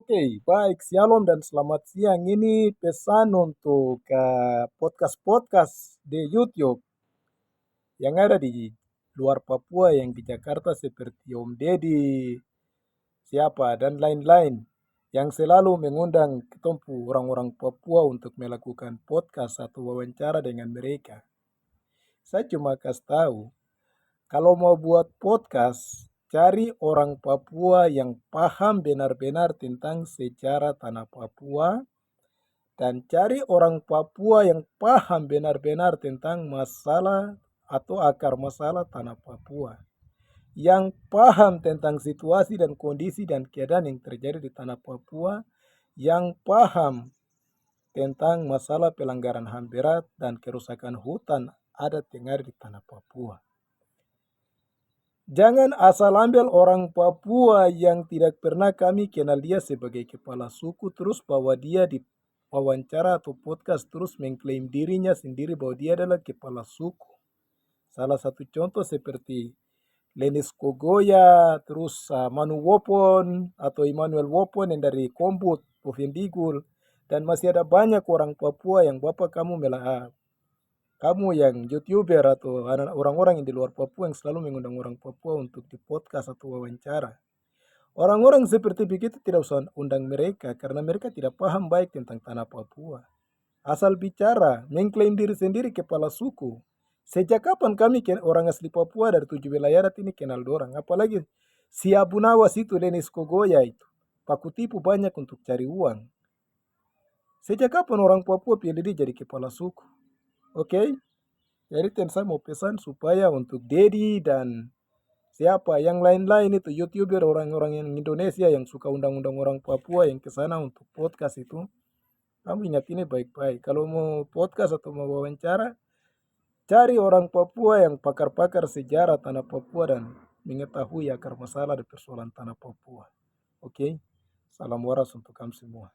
Oke, baik. Shalom dan selamat siang. Ini pesan untuk podcast-podcast di YouTube yang ada di luar Papua, yang di Jakarta seperti Om Deddy, siapa, dan lain-lain. Yang selalu mengundang ketompu orang-orang Papua untuk melakukan podcast atau wawancara dengan mereka. Saya cuma kasih tahu, kalau mau buat podcast, cari orang Papua yang paham benar-benar tentang sejarah tanah Papua, dan cari orang Papua yang paham benar-benar tentang masalah atau akar masalah tanah Papua, yang paham tentang situasi dan kondisi dan keadaan yang terjadi di tanah Papua, yang paham tentang masalah pelanggaran HAM berat dan kerusakan hutan adat yang ada di tanah Papua. Jangan asal ambil orang Papua yang tidak pernah kami kenal dia sebagai kepala suku, terus bawa dia di wawancara atau podcast, terus mengklaim dirinya sendiri bahwa dia adalah kepala suku. Salah satu contoh seperti Lenis Kogoya, terus Manu Wopon atau Emmanuel Wopon yang dari Kombut, Povendigul, dan masih ada banyak orang Papua yang bapak kamu yang YouTuber atau orang-orang yang di luar Papua yang selalu mengundang orang Papua untuk di podcast atau wawancara. Orang-orang seperti begitu tidak usah undang mereka karena mereka tidak paham baik tentang tanah Papua. Asal bicara, mengklaim diri sendiri kepala suku. Sejak kapan kami orang asli Papua dari 7 wilayah adat ini kenal dorang? Apalagi si Abu Nawas itu, Denis Kogoya itu. Paku tipu banyak untuk cari uang. Sejak kapan orang Papua pilih dia jadi kepala suku? Oke? Jadi saya mau pesan supaya untuk Dedi dan siapa yang lain-lain itu YouTuber orang-orang yang Indonesia yang suka undang-undang orang Papua yang ke sana untuk podcast itu, kamu ingat ini baik-baik. Kalau mau podcast atau mau wawancara, cari orang Papua yang pakar-pakar sejarah tanah Papua dan mengetahui akar masalah di persoalan tanah Papua. Oke? Salam waras untuk kamu semua.